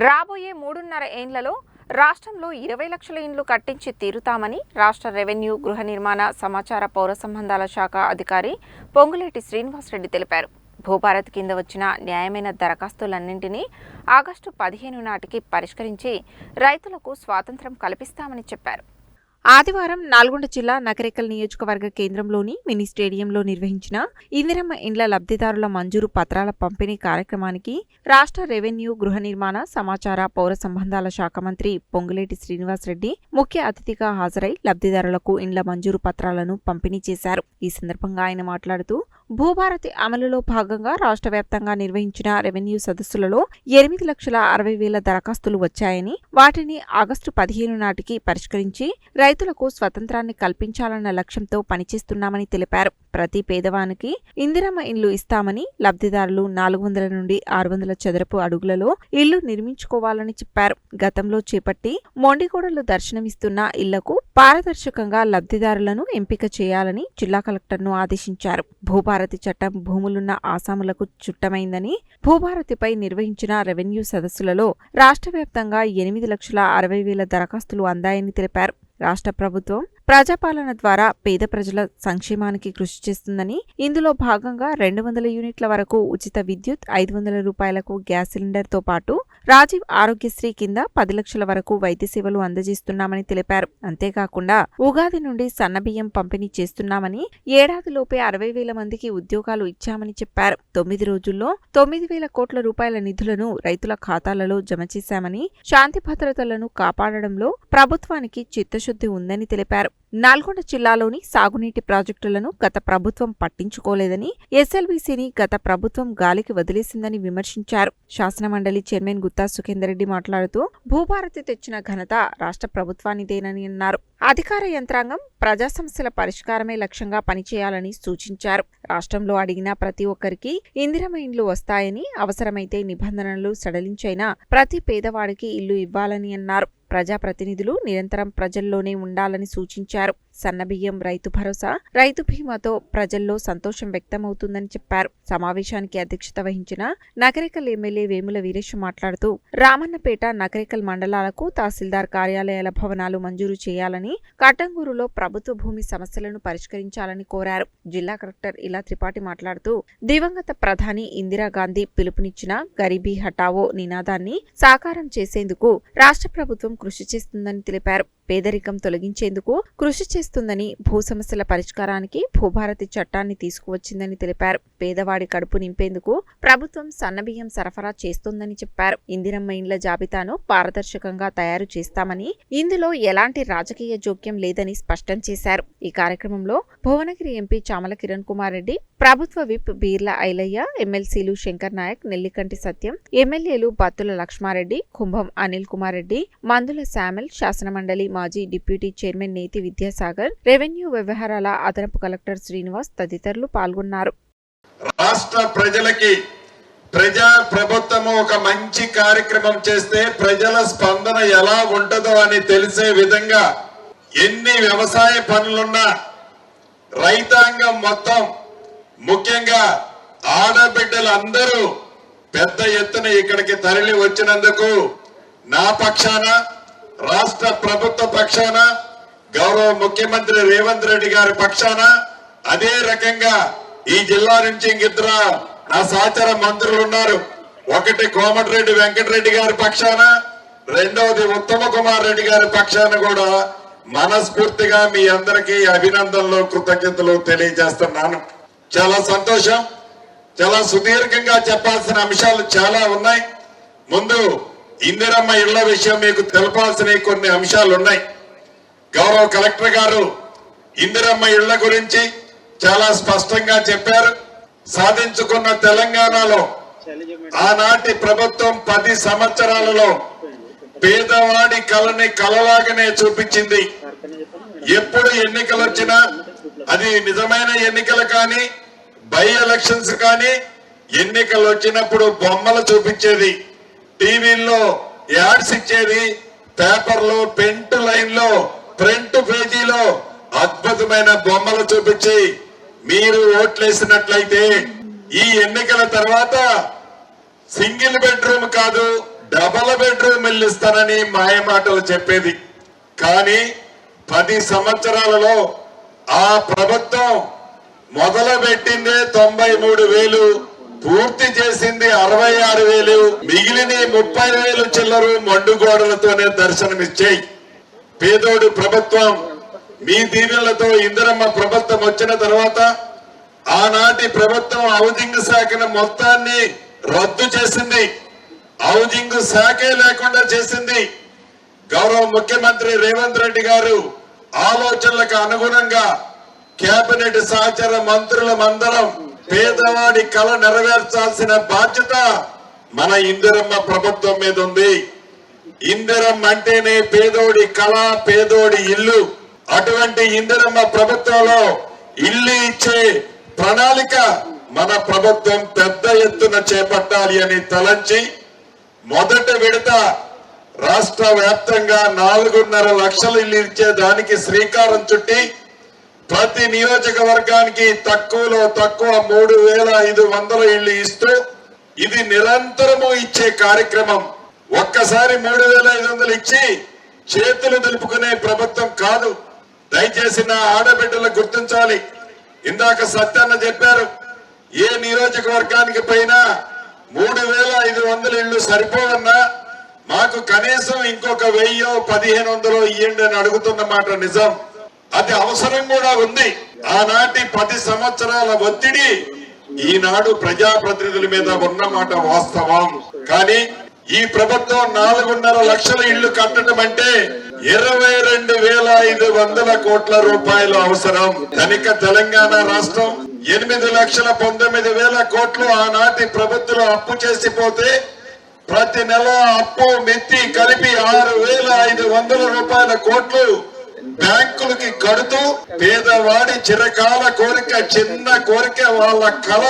రాబోయే 3.5 ఏళ్లలో రాష్ట్రంలో 20 లక్షల ఇండ్లు కట్టించి తీరుతామని రాష్ట్ర రెవెన్యూ, గృహ నిర్మాణ, సమాచార, పౌర సంబంధాల శాఖ అధికారి పొంగులేటి శ్రీనివాసరెడ్డి తెలిపారు. భూభారత్ కింద వచ్చిన న్యాయమైన దరఖాస్తులన్నింటినీ ఆగస్టు 15 నాటికి పరిష్కరించి రైతులకు స్వాతంత్ర్యం కల్పిస్తామని చెప్పారు. ఆదివారం నల్గొండ జిల్లా నకరేకల్ నియోజకవర్గ కేంద్రంలోని మినీ స్టేడియంలో నిర్వహించిన ఇందిరమ్మ ఇండ్ల లబ్ధిదారుల మంజూరు పత్రాల పంపిణీ కార్యక్రమానికి రాష్ట్ర రెవెన్యూ, గృహ నిర్మాణ, సమాచార, పౌర సంబంధాల శాఖ మంత్రి పొంగులేటి శ్రీనివాసరెడ్డి ముఖ్య అతిథిగా హాజరై లబ్ధిదారులకు ఇండ్ల మంజూరు పత్రాలను పంపిణీ చేశారు. ఈ సందర్భంగా ఆయన మాట్లాడుతూ భూభారతి అమలులో భాగంగా రాష్ట్ర వ్యాప్తంగా నిర్వహించిన రెవెన్యూ సదస్సులలో 8,60,000 దరఖాస్తులు వచ్చాయని, వాటిని ఆగస్టు 15 నాటికి పరిష్కరించి రైతులకు స్వతంత్రాన్ని కల్పించాలన్న లక్ష్యంతో పనిచేస్తున్నామని తెలిపారు. ప్రతి పేదవానికి ఇందిరమ్మ ఇండ్లు ఇస్తామని, లబ్ధిదారులు 400 నుండి 600 చదరపు అడుగులలో ఇళ్లు నిర్మించుకోవాలని చెప్పారు. గతంలో చేపట్టి మొండిగోడలు దర్శనమిస్తున్న ఇళ్లకు పారదర్శకంగా లబ్ధిదారులను ఎంపిక చేయాలని జిల్లా కలెక్టర్ను ఆదేశించారు. భూభారతి చట్టం భూములున్న ఆసాములకు చుట్టమైందని, భూభారతిపై నిర్వహించిన రెవెన్యూ సదస్సులలో రాష్ట్ర వ్యాప్తంగా 8,60,000 దరఖాస్తులు అందాయని తెలిపారు. రాష్ట్ర ప్రభుత్వం ప్రజాపాలన ద్వారా పేద ప్రజల సంక్షేమానికి కృషి చేస్తుందని, ఇందులో భాగంగా 200 యూనిట్ల వరకు ఉచిత విద్యుత్, 500 రూపాయలకు గ్యాస్ సిలిండర్తో పాటు రాజీవ్ ఆరోగ్యశ్రీ కింద 10 లక్షల వరకు వైద్య సేవలు అందజేస్తున్నామని తెలిపారు. అంతేకాకుండా ఉగాది నుండి సన్నబియ్యం పంపిణీ చేస్తున్నామని, ఏడాదిలోపే 60,000 మందికి ఉద్యోగాలు ఇచ్చామని చెప్పారు. 9 రోజుల్లో 9,000 కోట్ల రూపాయల నిధులను రైతుల ఖాతాలలో జమ చేశామని, శాంతి భద్రతలను కాపాడడంలో ప్రభుత్వానికి చిత్తశుద్ధి ఉందని తెలిపారు. నల్గొండ జిల్లాలోని సాగునీటి ప్రాజెక్టులను గత ప్రభుత్వం పట్టించుకోలేదని, ఎస్ఎల్బీసీని గత ప్రభుత్వం గాలికి వదిలేసిందని విమర్శించారు. శాసనమండలి చైర్మన్ గుత్తా సుఖేందర్ రెడ్డి మాట్లాడుతూ భూభారతి తెచ్చిన ఘనత రాష్ట్ర ప్రభుత్వానిదేనని అన్నారు. అధికార యంత్రాంగం ప్రజా సమస్యల పరిష్కారమే లక్ష్యంగా పనిచేయాలని సూచించారు. రాష్ట్రంలో అడిగిన ప్రతి ఒక్కరికి ఇందిరమ్మ ఇండ్లు వస్తాయని, అవసరమైతే నిబంధనలు సడలించైనా ప్రతి పేదవాడికి ఇల్లు ఇవ్వాలని అన్నారు. ప్రజాప్రతినిధులు నిరంతరం ప్రజల్లోనే ఉండాలని సూచించారు. సన్నబియ్యం, రైతు భరోసా, రైతు బీమాతో ప్రజల్లో సంతోషం వ్యక్తమవుతుందని చెప్పారు. సమావేశానికి అధ్యక్షత వహించిన నకరేకల్ ఎమ్మెల్యే వేముల వీరేష్ మాట్లాడుతూ రామన్నపేట, నకరేకల్ మండలాలకు తహసీల్దార్ కార్యాలయాల భవనాలు మంజూరు చేయాలని, కట్టంగూరులో ప్రభుత్వ భూమి సమస్యలను పరిష్కరించాలని కోరారు. జిల్లా కలెక్టర్ ఇలా త్రిపాఠి మాట్లాడుతూ దివంగత ప్రధాని ఇందిరాగాంధీ పిలుపునిచ్చిన గరీబీ హటావో నినాదాన్ని సాకారం చేసేందుకు రాష్ట్ర ప్రభుత్వం కృషి చేస్తుందని తెలిపారు. పేదరికం తొలగించేందుకు కృషి చేస్తుందని, భూ సమస్యల పరిష్కారానికి భూభారతి చట్టాన్ని తీసుకువచ్చిందని తెలిపారు. పేదవాడి కడుపు నింపేందుకు ప్రభుత్వం సన్నబియ్యం సరఫరా చేస్తోందని చెప్పారు. ఇందిరమ్మ ఇండ్ల జాబితాను పారదర్శకంగా తయారు చేస్తామని, ఇందులో ఎలాంటి రాజకీయ జోక్యం లేదని స్పష్టం చేశారు. ఈ కార్యక్రమంలో భువనగిరి ఎంపీ చామల కిరణ్ కుమార్ రెడ్డి, ప్రభుత్వ విప్ బీర్ల ఐలయ్య, ఎమ్మెల్సీలు శంకర్ నాయక్, నెల్లికంటి సత్యం, ఎమ్మెల్యేలు బత్తుల లక్ష్మారెడ్డి, కుంభం అనిల్ కుమార్ రెడ్డి, మందుల శామెల్, శాసనమండలి మాజీ డిప్యూటీ చైర్మన్ నేతి విద్యాసాగర్, రెవెన్యూ వ్యవహారాల అదనపు కలెక్టర్ శ్రీనివాస్ తదితరులు పాల్గొన్నారు. రాష్ట్ర ప్రజలకి ప్రజా ప్రభుత్వము ఒక మంచి కార్యక్రమం చేస్తే ప్రజల స్పందన ఎలా ఉంటుందో అని తెలిసే విధంగా ఎన్ని వ్యవసాయ పనులున్నా రైతాంగం మొత్తం, ముఖ్యంగా ఆడబిడ్డలందరూ పెద్ద ఎత్తున ఇక్కడికి తరలి వచ్చినందుకు నా పక్షాన, రాష్ట్ర ప్రభుత్వ పక్షాన, గౌరవ ముఖ్యమంత్రి రేవంత్ రెడ్డి గారి పక్షాన, అదే రకంగా ఈ జిల్లా నుంచి ఇంకిద్దరు నా సహచర మంత్రులు ఉన్నారు. ఒకటి కోమటిరెడ్డి వెంకటరెడ్డి గారి పక్షాన, రెండవది ఉత్తమ కుమార్ రెడ్డి గారి పక్షాన కూడా మనస్ఫూర్తిగా మీ అందరికీ అభినందనలు, కృతజ్ఞతలు తెలియజేస్తున్నాను. చాలా సంతోషం. చాలా సుదీర్ఘంగా చెప్పాల్సిన అంశాలు చాలా ఉన్నాయి. ముందు ఇందిరమ్మ ఇళ్ల విషయం మీకు తెలపాల్సిన కొన్ని అంశాలు ఉన్నాయి. గౌరవ కలెక్టర్ గారు ఇందిరమ్మ ఇళ్ల గురించి చాలా స్పష్టంగా చెప్పారు. సాధించుకున్న తెలంగాణలో ఆనాటి ప్రభుత్వం 10 సంవత్సరాలలో పేదవాడి కళని కలలాగానే చూపించింది. ఎప్పుడు ఎన్నికలు వచ్చినా, అది నిజమైన ఎన్నికలు కానీ, బై ఎలక్షన్స్ కానీ, ఎన్నికలు వచ్చినప్పుడు బొమ్మలు చూపించేది, టీవీల్లో యాడ్స్ ఇచ్చేది, పేపర్లో పెంట్ లైన్ లో ప్రింట్ పేజీలో అద్భుతమైన బొమ్మలు చూపించి మీరు ఓట్లేసినట్లయితే ఈ ఎన్నికల తర్వాత సింగిల్ బెడ్రూమ్ కాదు, డబల్ బెడ్రూమ్ ఇల్లు ఇస్తానని మాయమాటలు చెప్పేది. కానీ 10 సంవత్సరాలలో ఆ ప్రభుత్వం మొదలు పెట్టిందే 93,000, పూర్తి చేసింది 66,000, మిగిలిన 30,000 చిల్లరు మండుగోడలతోనే దర్శనమిచ్చాయి. పేదోడు ప్రభుత్వం మీ దీవెనలతో ఇందిరమ్మ ప్రభుత్వం వచ్చిన తర్వాత ఆనాటి ప్రభుత్వం హౌసింగ్ శాఖను మొత్తాన్ని రద్దు చేసింది. హౌసింగ్ శాఖే లేకుండా చేసింది. గౌరవ ముఖ్యమంత్రి రేవంత్ రెడ్డి గారు ఆలోచనలకు అనుగుణంగా కేబినెట్ సహచర మంత్రులమందరం పేదవాడి కళ నెరవేర్చాల్సిన బాధ్యత మన ఇందిరమ్మ ప్రభుత్వం మీద ఉంది. ఇందిరమ్మ అంటేనే పేదోడి కళ, పేదోడి ఇల్లు. అటువంటి ఇందిరమ్మ ప్రభుత్వంలో ఇల్లు ఇచ్చే ప్రణాళిక మన ప్రభుత్వం పెద్ద ఎత్తున చేపట్టాలి అని తలంచి మొదటి విడత రాష్ట్ర వ్యాప్తంగా 4.5 లక్షల ఇల్లు ఇచ్చే దానికి శ్రీకారం చుట్టి ప్రతి నియోజకవర్గానికి తక్కువలో తక్కువ 3,500 ఇళ్లు ఇస్తూ ఇది నిరంతరము ఇచ్చే కార్యక్రమం. ఒక్కసారి 3,500 ఇచ్చి చేతులు దులుపుకునే ప్రభుత్వం కాదు. దయచేసి నా ఆడబిడ్డలు గుర్తించాలి. ఇందాక సత్యన్న చెప్పారు, ఏ నియోజకవర్గానికి పైన 3,500 ఇళ్లు సరిపోవన్నా మాకు కనీసం ఇంకొక 1,000-1,500 ఇయ్యండి అని అడుగుతున్న మాట నిజం. అది అవసరం కూడా ఉంది. ఆనాటి 10 సంవత్సరాల ఒత్తిడి ఈనాడు ప్రజాప్రతినిధుల మీద ఉన్నమాట వాస్తవం. కానీ ఈ ప్రభుత్వం 4.5 లక్షల ఇళ్లు కట్టడం అంటే 22,500 కోట్ల రూపాయలు అవసరం. ధనిక తెలంగాణ రాష్ట్రం 8,19,000 కోట్లు ఆనాటి ప్రభుత్వం అప్పు చేసిపోతే ప్రతి నెల అప్పు మెత్తి కలిపి 6,500 రూపాయల కోట్లు బ్యాంకులకి కడుతూ పేదవాడి చిరకాల కోరిక, చిన్న కోరిక, వాళ్ళ కళ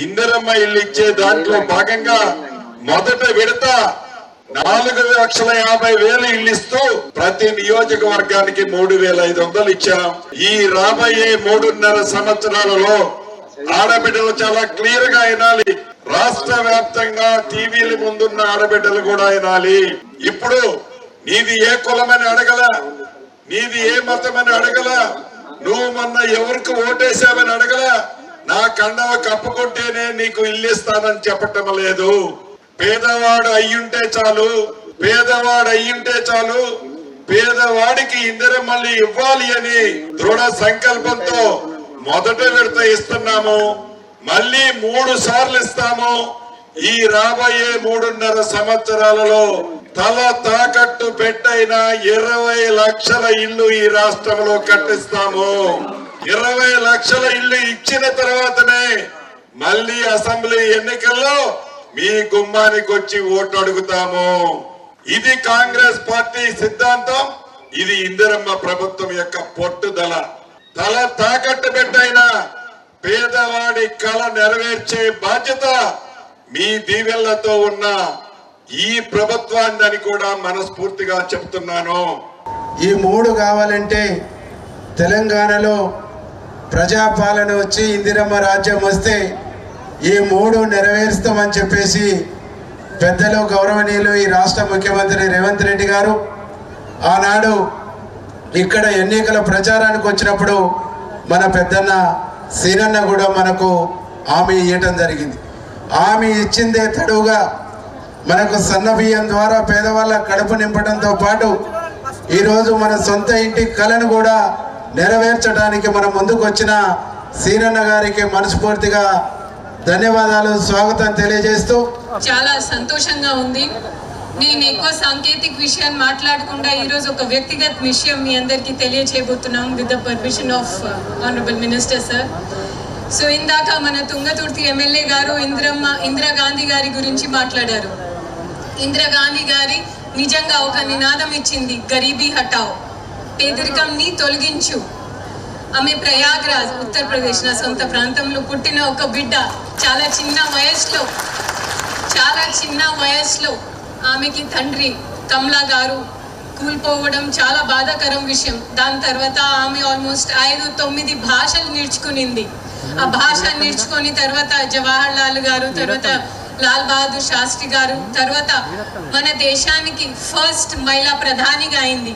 ఇందిరమ్మ ఇల్లు ఇచ్చే దాంట్లో భాగంగా మొదటి విడత 4,50,000 ఇల్లు ఇస్తూ ప్రతి నియోజకవర్గానికి 3,500 ఇచ్చాం. ఈ రాబోయే 3.5 సంవత్సరాలలో ఆడబిడ్డలు చాలా క్లియర్ గా వినాలి. రాష్ట్ర వ్యాప్తంగా టీవీల ముందున్న ఆడబిడ్డలు కూడా వినాలి. ఇప్పుడు నీది ఏ కులమని అడగల, నీది ఏ మతమని అడగల, నువ్వు మొన్న ఎవరికి ఓటేసావని అడగల, నా కండవ కప్పుకుంటేనే నీకు ఇల్లు ఇస్తానని చెప్పటం లేదు. పేదవాడు అయ్యుంటే చాలు, పేదవాడు అయ్యుంటే చాలు, పేదవాడికి ఇందిరమ్మల్ని ఇవ్వాలి అని దృఢ సంకల్పంతో మొదట విడత ఇస్తున్నాము. మళ్ళీ 3 సార్లు ఇస్తాము. ఈ రాబోయే 3.5 సంవత్సరాలలో తల తాకట్టు పెట్టైన 20 లక్షల ఇల్లు ఈ రాష్ట్రంలో కట్టిస్తాము. 20 లక్షల ఇల్లు ఇచ్చిన తర్వాతనే మళ్ళీ అసెంబ్లీ ఎన్నికల్లో మీ గుమ్మానికి వచ్చి ఓటు అడుగుతాము. ఇది కాంగ్రెస్ పార్టీ సిద్ధాంతం. ఇది ఇందిరమ్మ ప్రభుత్వం యొక్క పట్టుదల. తల తాకట్టు పెట్టైన పేదవాడి కళ నెరవేర్చే బాధ్యత మీ దీవెనలతో ఉన్న ఈ ప్రభుత్వాన్ని కూడా మనస్ఫూర్తిగా చెప్తున్నాను. ఈ 3 కావాలంటే తెలంగాణలో ప్రజాపాలన వచ్చి ఇందిరమ్మ రాజ్యం వస్తే ఈ 3 నెరవేరుస్తామని చెప్పేసి పెద్దలు గౌరవనీయులు ఈ రాష్ట్ర ముఖ్యమంత్రి రేవంత్ రెడ్డి గారు ఆనాడు ఇక్కడ ఎన్నికల ప్రచారానికి వచ్చినప్పుడు మన పెద్దన్న సీనన్న కూడా మనకు హామీ ఇవ్వటం జరిగింది. హామీ ఇచ్చిందే తడువుగా మనకు సన్నబియ్యం ద్వారా పేదవాళ్ళ కడుపు నింపడంతో పాటు ఈరోజు మన సొంత ఇంటి కలను కూడా నెరవేర్చడానికి మనం ముందుకు వచ్చిన సీనన్న గారికి మనస్ఫూర్తిగా ధన్యవాదాలు, స్వాగతం తెలియజేస్తూ చాలా సంతోషంగా ఉంది. నేను ఎక్కువ సాంకేతిక విషయాన్ని మాట్లాడకుండా ఈరోజు ఒక వ్యక్తిగత విషయం మీ అందరికీ తెలియచేయబోతున్నాం with the permission of honourable minister sir. So ఇందాక మన తుంగతుర్తి ఎమ్మెల్యే గారు ఇందిరాగాంధీ గారి గురించి మాట్లాడారు. ఇందిరాగాంధీ గారి నిజంగా ఒక నినాదం ఇచ్చింది, గరీబీ హటావ్, పేదరికంని తొలగించు. ఆమె ప్రయాగ్రాజ్ ఉత్తరప్రదేశ్ నా సొంత ప్రాంతంలో పుట్టిన ఒక బిడ్డ. చాలా చిన్న వయసులో ఆమెకి తండ్రి కమలా గారు కూలిపోవడం చాలా బాధాకరం విషయం. దాని తర్వాత ఆమె ఆల్మోస్ట్ 5-9 భాషలు నేర్చుకునింది. ఆ భాష నేర్చుకొని తర్వాత జవహర్ లాల్ గారు, తర్వాత లాల్ బహదూర్ శాస్త్రి గారు, తర్వాత మన దేశానికి ఫస్ట్ మహిళా ప్రధానిగా అయింది.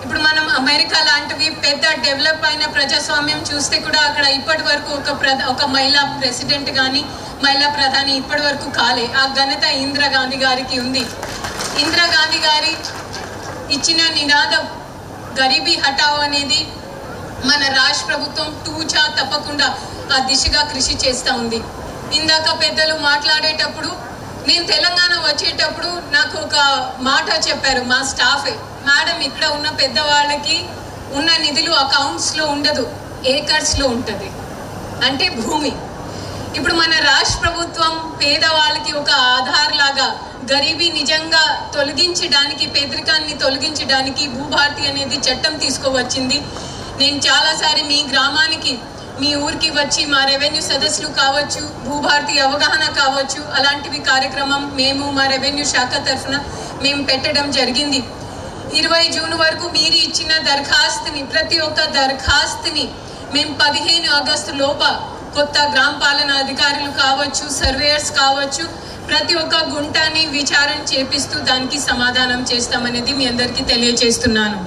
ఇప్పుడు మనం అమెరికా లాంటివి పెద్ద డెవలప్ అయిన ప్రజాస్వామ్యం చూస్తే కూడా అక్కడ ఇప్పటి వరకు ఒక మహిళా ప్రెసిడెంట్ కానీ మహిళా ప్రధాని ఇప్పటి వరకు కాలే. ఆ ఘనత ఇందిరాగాంధీ గారికి ఉంది. ఇందిరాగాంధీ గారి ఇచ్చిన నినాదం గరీబీ హటావో అనేది మన రాష్ట్ర ప్రభుత్వం తూచా తప్పకుండా ఆ దిశగా కృషి చేస్తూ ఉంది. ఇందాక పెద్దలు మాట్లాడేటప్పుడు నేను తెలంగాణ వచ్చేటప్పుడు నాకు ఒక మాట చెప్పారు మా స్టాఫే, మేడం ఇక్కడ ఉన్న పెద్దవాళ్ళకి ఉన్న నిధులు అకౌంట్స్లో ఉండదు, ఏకర్స్లో ఉంటుంది, అంటే భూమి. ఇప్పుడు మన రాష్ట్ర ప్రభుత్వం పేదవాళ్ళకి ఒక ఆధార్ లాగా గరీబీ నిజంగా తొలగించడానికి, పేదరికాన్ని తొలగించడానికి భూభారతి అనేది చట్టం తీసుకువచ్చింది. నేను చాలాసారి మీ గ్రామానికి మీ ఊరికి వచ్చి మా రెవెన్యూ సదస్సులు కావచ్చు, భూభారతి అవగాహన కావచ్చు, అలాంటివి కార్యక్రమం మేము మా రెవెన్యూ శాఖ తరఫున మేము పెట్టడం జరిగింది. 20 జూన్ వరకు మీరు ఇచ్చిన దరఖాస్తుని, ప్రతి ఒక్క దరఖాస్తుని మేము 15 ఆగస్టు లోప కొత్త గ్రామ పాలన అధికారులు కావచ్చు, సర్వేయర్స్ కావచ్చు, ప్రతి ఒక్క గుంటాన్ని విచారణ చేపిస్తూ దానికి సమాధానం చేస్తామనేది మీ అందరికీ తెలియజేస్తున్నాను.